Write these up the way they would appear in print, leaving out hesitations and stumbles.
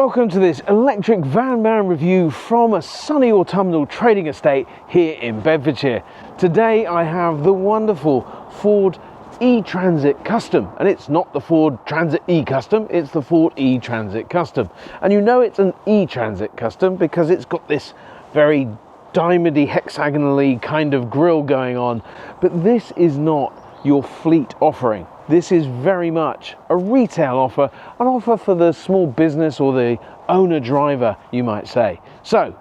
Welcome to this electric van man review from a sunny autumnal trading estate here in Bedfordshire. Today I have the wonderful Ford eTransit Custom, and it's not the Ford Transit E-Custom, it's the Ford eTransit Custom. And you know it's an eTransit Custom because it's got this very diamondy, hexagonally kind of grille going on, but this is not your fleet offering. This is very much a retail offer, an offer for the small business or the owner-driver, you might say. So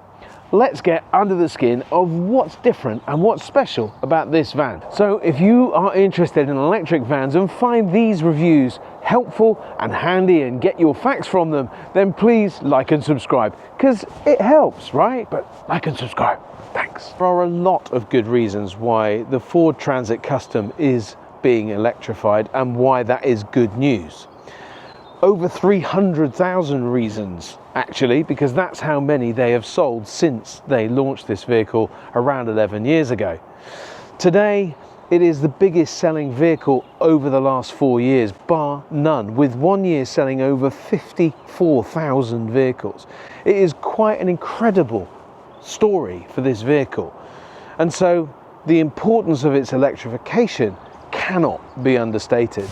let's get under the skin of what's different and what's special about this van. So if you are interested in electric vans and find these reviews helpful and handy and get your facts from them, then please like and subscribe, because it helps, right? But like and subscribe, thanks. There are a lot of good reasons why the Ford Transit Custom is being electrified and why that is good news. Over 300,000 reasons actually, because that's how many they have sold since they launched this vehicle around 11 years ago. Today it is the biggest selling vehicle over the last 4 years, bar none, with 1 year selling over 54,000 vehicles. It is quite an incredible story for this vehicle, and so the importance of its electrification cannot be understated.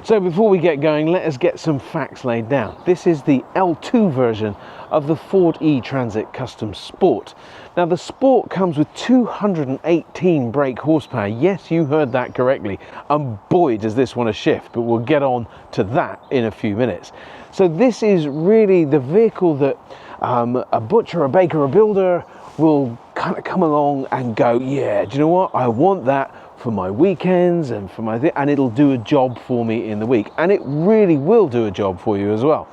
So before we get going, let us get some facts laid down. This is the L2 version of the Ford eTransit Custom Sport. Now the Sport comes with 218 brake horsepower. Yes, you heard that correctly. And boy, does this want to shift, but we'll get on to that in a few minutes. So this is really the vehicle that a butcher, a baker, a builder will kind of come along and go, yeah, do you know what? I want that for my weekends and for my and it'll do a job for me in the week, and it really will do a job for you as well.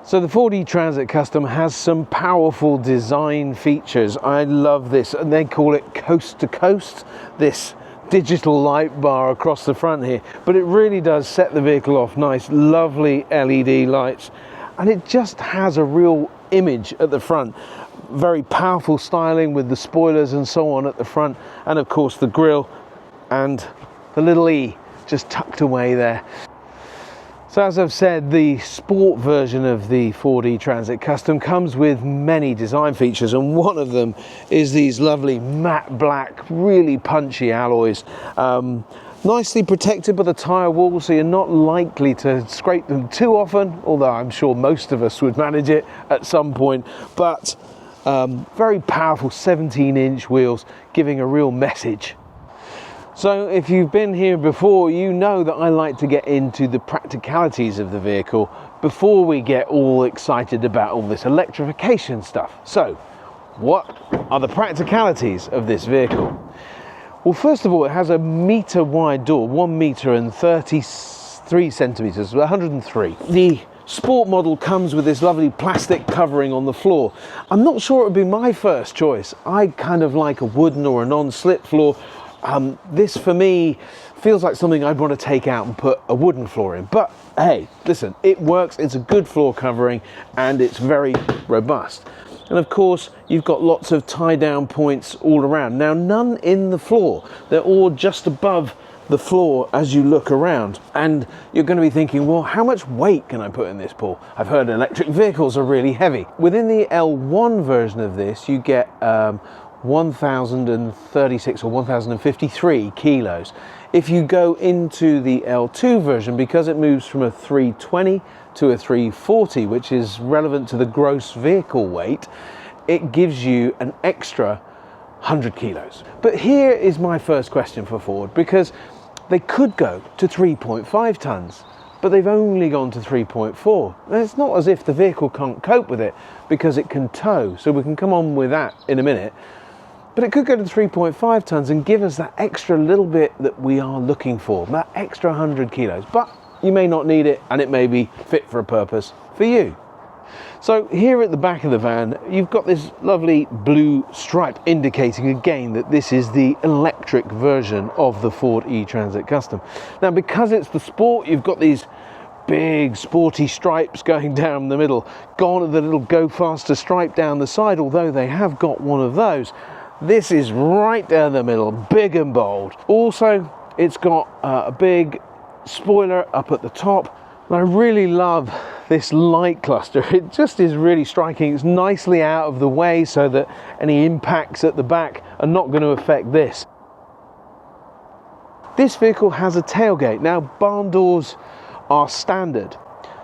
So the Ford eTransit Custom has some powerful design features. I love this, and they call it coast to coast, this digital light bar across the front here, but it really does set the vehicle off nice, lovely LED lights, and it just has a real image at the front. Very powerful styling with the spoilers and so on at the front, and of course the grille and the little E just tucked away there. So as I've said, the sport version of the Ford eTransit Custom comes with many design features, and one of them is these lovely matte black, really punchy alloys. Nicely protected by the tyre wall, so you're not likely to scrape them too often, although I'm sure most of us would manage it at some point. But very powerful 17-inch wheels giving a real message. So if you've been here before, you know that I like to get into the practicalities of the vehicle before we get all excited about all this electrification stuff. So what are the practicalities of this vehicle? Well, first of all, it has a metre wide door, 1 metre and 33 centimetres, 103. The Sport model comes with this lovely plastic covering on the floor. I'm not sure it would be my first choice. I kind of like a wooden or a non-slip floor. This for me feels like something I'd want to take out and put a wooden floor in, but hey, listen, it works. It's a good floor covering and it's very robust. And of course, you've got lots of tie down points all around. Now, none in the floor. They're all just above the floor as you look around. And you're going to be thinking, well, how much weight can I put in this, Paul? I've heard electric vehicles are really heavy. Within the L1 version of this, you get 1,036 or 1,053 kilos. If you go into the L2 version, because it moves from a 320 to a 340, which is relevant to the gross vehicle weight, it gives you an extra 100 kilos. But here is my first question for Ford, because they could go to 3.5 tons, but they've only gone to 3.4. And it's not as if the vehicle can't cope with it, because it can tow, so we can come on with that in a minute. But it could go to 3.5 tons and give us that extra little bit that we are looking for, that extra 100 kilos. But you may not need it, and it may be fit for a purpose for you. So here at the back of the van, you've got this lovely blue stripe indicating again that this is the electric version of the Ford eTransit Custom. Now, because it's the Sport, you've got these big sporty stripes going down the middle. Gone are the little go faster stripe down the side, although they have got one of those. This is right down the middle, big and bold. Also, it's got a big spoiler up at the top. And I really love this light cluster. It just is really striking. It's nicely out of the way so that any impacts at the back are not going to affect this. This vehicle has a tailgate. Now, barn doors are standard.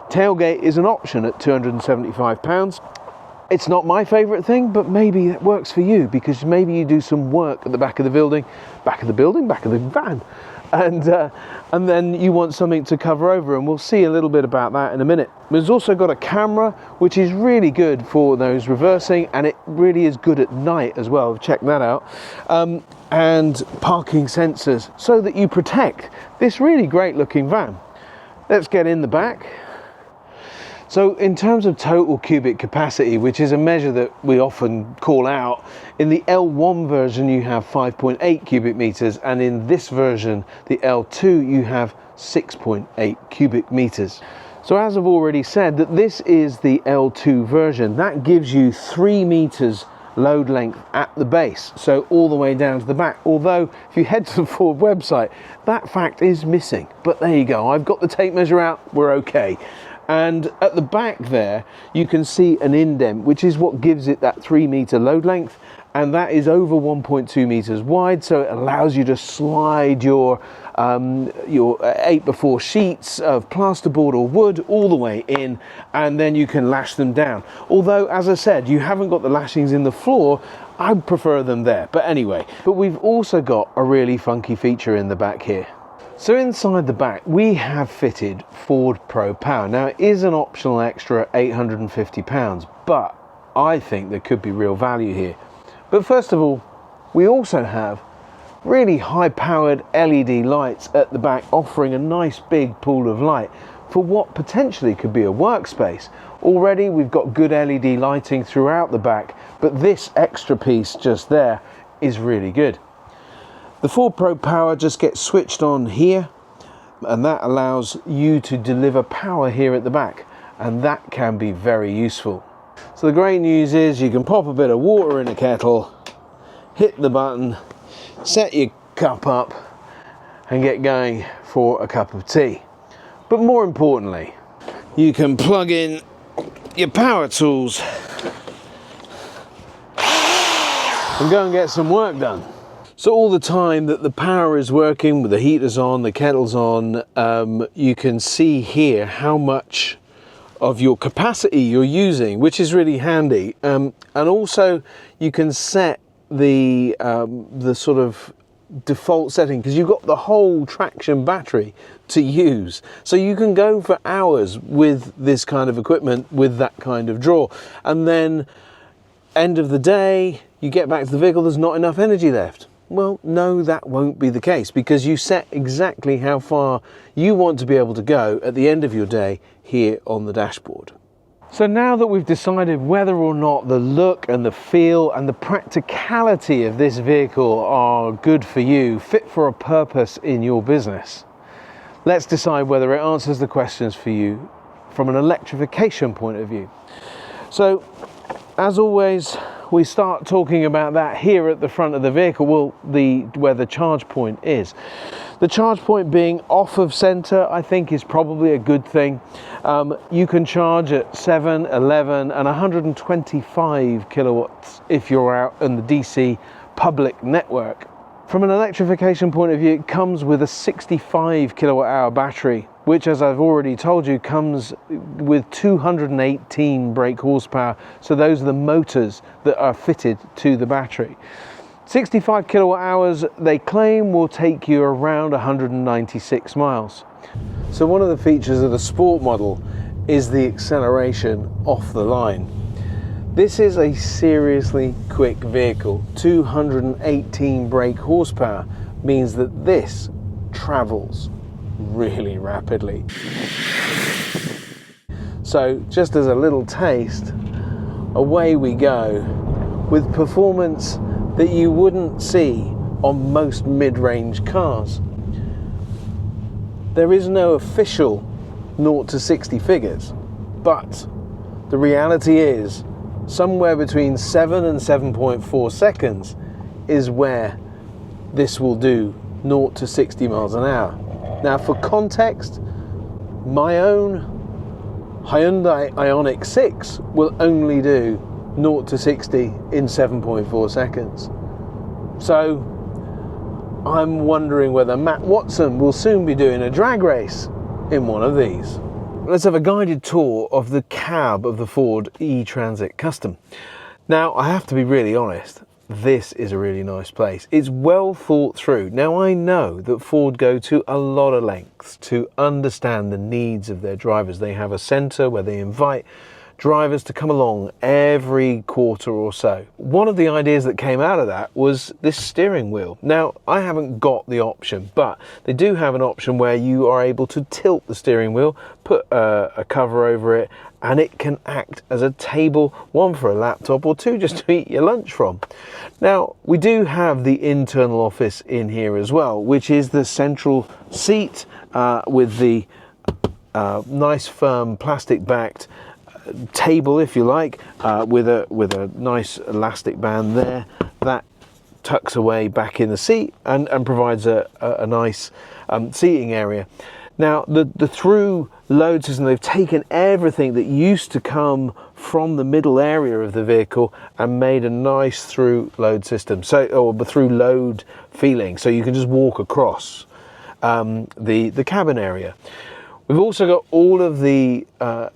Tailgate is an option at £275. It's not my favourite thing, but maybe it works for you, because maybe you do some work at the back of the building, back of the van, and then you want something to cover over, and we'll see a little bit about that in a minute. There's also got a camera, which is really good for those reversing, and it really is good at night as well. Check that out. And parking sensors, so that you protect this really great looking van. Let's get in the back. So in terms of total cubic capacity, which is a measure that we often call out, in the L1 version you have 5.8 cubic meters, and in this version, the L2, you have 6.8 cubic meters. So as I've already said, that this is the L2 version. That gives you 3 meters load length at the base, so all the way down to the back. Although if you head to the Ford website, that fact is missing, but there you go. I've got the tape measure out, we're okay. And at the back there, you can see an indent, which is what gives it that 3 meter load length. And that is over 1.2 meters wide. So it allows you to slide your 8x4 sheets of plasterboard or wood all the way in, and then you can lash them down. Although, as I said, you haven't got the lashings in the floor. I prefer them there. But anyway, but we've also got a really funky feature in the back here. So inside the back, we have fitted Ford Pro Power. Now, it is an optional extra at £850, but I think there could be real value here. But first of all, we also have really high-powered LED lights at the back, offering a nice big pool of light for what potentially could be a workspace. Already, we've got good LED lighting throughout the back, but this extra piece just there is really good. The Ford Pro Power just gets switched on here, and that allows you to deliver power here at the back, and that can be very useful. So the great news is you can pop a bit of water in a kettle, hit the button, set your cup up, and get going for a cup of tea. But more importantly, you can plug in your power tools and go and get some work done. So all the time that the power is working, with the heaters on, the kettle's on, you can see here how much of your capacity you're using, which is really handy. And also you can set the sort of default setting, because you've got the whole traction battery to use. So you can go for hours with this kind of equipment, with that kind of draw. And then end of the day, you get back to the vehicle, there's not enough energy left. Well, no, that won't be the case, because you set exactly how far you want to be able to go at the end of your day here on the dashboard. So now that we've decided whether or not the look and the feel and the practicality of this vehicle are good for you, fit for a purpose in your business, let's decide whether it answers the questions for you from an electrification point of view. So, as always, we start talking about that here at the front of the vehicle, well, where the charge point is. The charge point being off of center, I think, is probably a good thing. You can charge at 7, 11 and 125 kilowatts if you're out in the DC public network. From an electrification point of view, it comes with a 65 kilowatt hour battery, which, as I've already told you, comes with 218 brake horsepower. So those are the motors that are fitted to the battery. 65 kilowatt hours, they claim, will take you around 196 miles. So one of the features of the Sport model is the acceleration off the line. This is a seriously quick vehicle. 218 brake horsepower means that this travels really rapidly. So just as a little taste, away we go with performance that you wouldn't see on most mid-range cars. There is no official 0 to 60 figures, but the reality is somewhere between 7 and 7.4 seconds is where this will do 0 to 60 miles an hour. Now, for context, my own Hyundai Ioniq 6 will only do 0 to 60 in 7.4 seconds. So I'm wondering whether Matt Watson will soon be doing a drag race in one of these. Let's have a guided tour of the cab of the Ford eTransit Custom. Now, I have to be really honest, this is a really nice place. It's well thought through. Now, I know that Ford go to a lot of lengths to understand the needs of their drivers. They have a centre where they invite drivers to come along every quarter or so. One of the ideas that came out of that was this steering wheel. Now, I haven't got the option, but they do have an option where you are able to tilt the steering wheel, put a cover over it, and it can act as a table, one for a laptop or two just to eat your lunch from. Now, we do have the internal office in here as well, which is the central seat with the nice firm plastic backed table, if you like, with a nice elastic band there that tucks away back in the seat and provides a nice seating area. Now, the through load system, they've taken everything that used to come from the middle area of the vehicle and made a nice through load system, or through load feeling, so you can just walk across the cabin area. We've also got all of the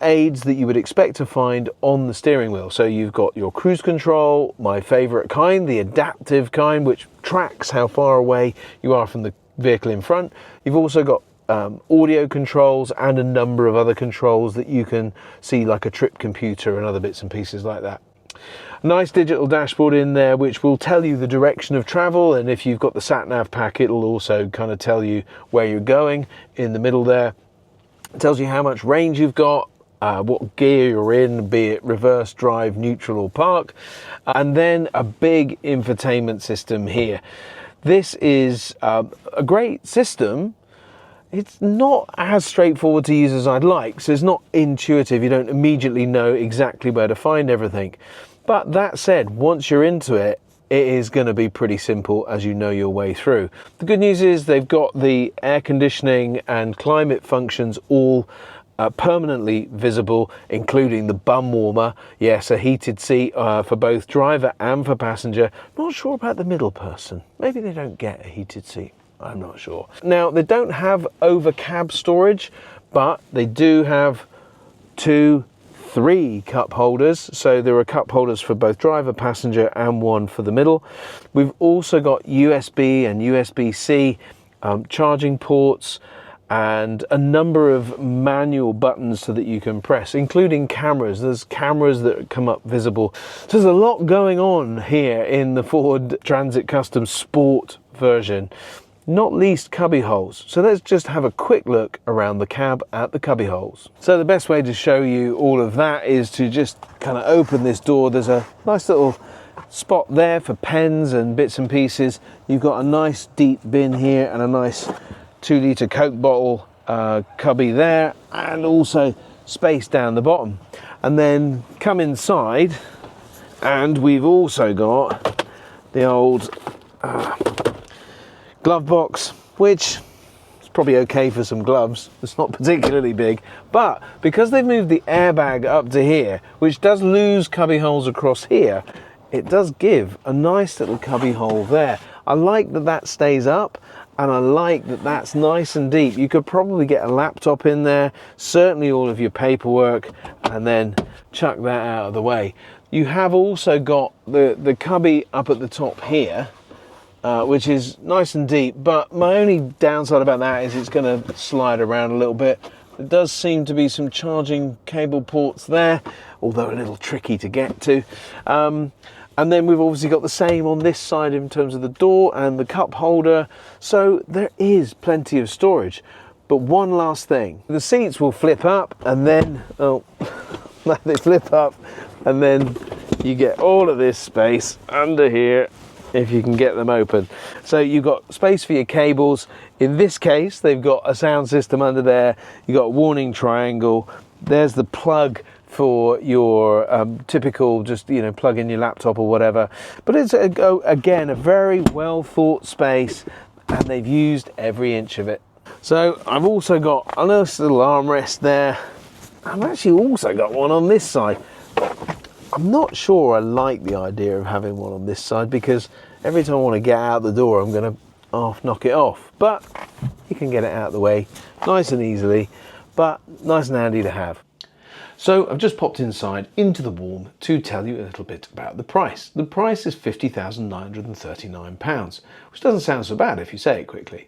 aids that you would expect to find on the steering wheel. So you've got your cruise control, my favorite kind, the adaptive kind, which tracks how far away you are from the vehicle in front. You've also got audio controls and a number of other controls that you can see, like a trip computer and other bits and pieces like that. A nice digital dashboard in there which will tell you the direction of travel, and if you've got the sat-nav pack, it'll also kind of tell you where you're going in the middle there. It tells you how much range you've got, what gear you're in, be it reverse, drive, neutral or park, and then a big infotainment system here. This is a great system. It's not as straightforward to use as I'd like, so it's not intuitive. You don't immediately know exactly where to find everything. But that said, once you're into it, it is going to be pretty simple as you know your way through. The good news is they've got the air conditioning and climate functions all permanently visible, including the bum warmer. Yes, a heated seat for both driver and for passenger. Not sure about the middle person. Maybe they don't get a heated seat. I'm not sure. Now, they don't have over cab storage, but they do have 3 cup holders. So there are cup holders for both driver, passenger, and one for the middle. We've also got USB and USB-C charging ports and a number of manual buttons so that you can press, including cameras. There's cameras that come up visible. So there's a lot going on here in the Ford Transit Custom Sport version, not least cubby holes. So let's just have a quick look around the cab at the cubby holes. So the best way to show you all of that is to just kind of open this door. There's a nice little spot there for pens and bits and pieces. You've got a nice deep bin here and a nice 2-litre Coke bottle cubby there, and also space down the bottom. And then come inside and we've also got the old glove box, which is probably okay for some gloves. It's not particularly big, but because they've moved the airbag up to here, which does lose cubby holes across here, it does give a nice little cubby hole there. I like that that stays up, and I like that that's nice and deep. You could probably get a laptop in there, certainly all of your paperwork, and then chuck that out of the way. You have also got the cubby up at the top here, which is nice and deep, but my only downside about that is it's going to slide around a little bit. There does seem to be some charging cable ports there, although a little tricky to get to. And then we've obviously got the same on this side in terms of the door and the cup holder, so there is plenty of storage. But one last thing, the seats will flip up and then, oh, they flip up and then you get all of this space under here if you can get them open. So you've got space for your cables. In this case, they've got a sound system under there. You've got a warning triangle. There's the plug for your typical, just, you know, plug in your laptop or whatever. But it's, again, a very well thought space, and they've used every inch of it. So I've also got a nice little armrest there. I've actually also got one on this side. I'm not sure I like the idea of having one on this side, because every time I want to get out the door, I'm going to knock it off. But you can get it out of the way nice and easily, but nice and handy to have. So I've just popped inside into the warm to tell you a little bit about the price. The price is £50,939, which doesn't sound so bad if you say it quickly.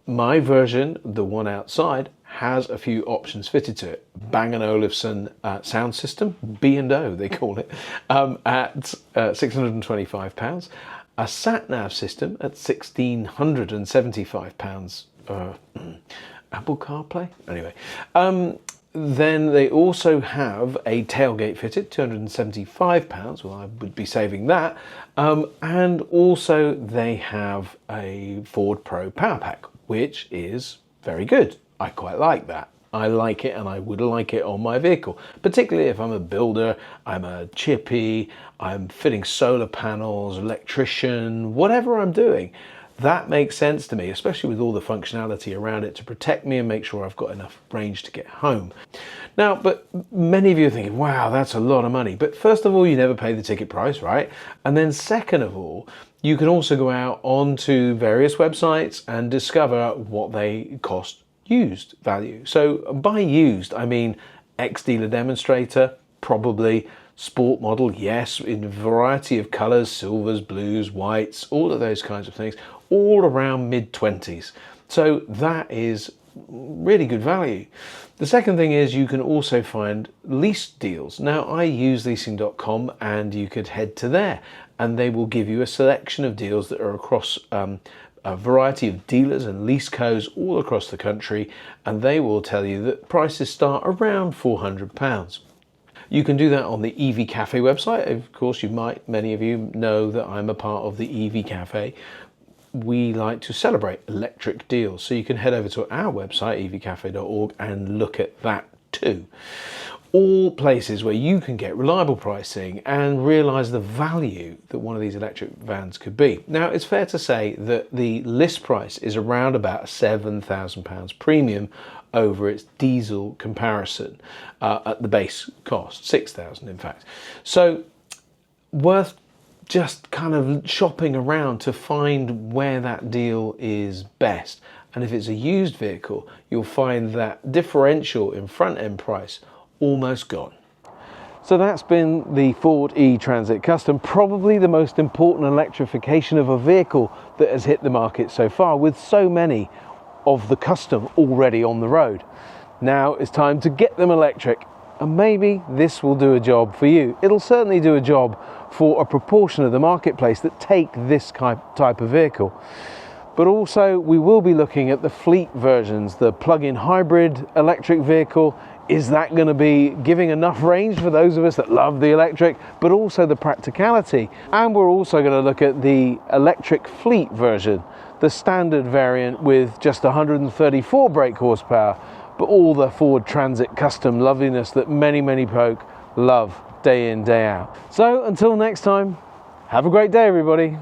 My version, the one outside, has a few options fitted to it. Bang & Olufsen sound system, B&O they call it, at £625. A sat-nav system at £1,675. Apple CarPlay? Anyway. Then they also have a tailgate fitted, £275. Well, I would be saving that. And also they have a Ford Pro Power Pack, which is very good. I quite like that. I like it, and I would like it on my vehicle, particularly if I'm a builder, I'm a chippy, I'm fitting solar panels, electrician, whatever I'm doing. That makes sense to me, especially with all the functionality around it to protect me and make sure I've got enough range to get home. Now, but many of you are thinking, wow, that's a lot of money. But first of all, you never pay the ticket price, right? And then second of all, you can also go out onto various websites and discover what they cost used value. So by used, I mean ex-dealer demonstrator, probably. Sport model, yes, in a variety of colours, silvers, blues, whites, all of those kinds of things, all around mid-20s. So that is really good value. The second thing is you can also find lease deals. Now, I use leasing.com, and you could head to there and they will give you a selection of deals that are across a variety of dealers and lease codes all across the country, and they will tell you that prices start around £400. You can do that on the EV Cafe website. Of course, many of you know that I'm a part of the EV Cafe. We like to celebrate electric deals. So you can head over to our website, evcafe.org, and look at that too. All places where you can get reliable pricing and realize the value that one of these electric vans could be. Now, it's fair to say that the list price is around about £7,000 premium over its diesel comparison at the base cost, 6,000 in fact. So worth just kind of shopping around to find where that deal is best. And if it's a used vehicle, you'll find that differential in front end price almost gone. So that's been the Ford eTransit Custom, probably the most important electrification of a vehicle that has hit the market so far, with so many of the Custom already on the road. Now it's time to get them electric, and maybe this will do a job for you. It'll certainly do a job for a proportion of the marketplace that take this type of vehicle. But also we will be looking at the fleet versions, the plug-in hybrid electric vehicle. Is that going to be giving enough range for those of us that love the electric, but also the practicality? And we're also going to look at the electric fleet version, the standard variant with just 134 brake horsepower, but all the Ford Transit Custom loveliness that many folk love day in, day out. So until next time, have a great day, everybody.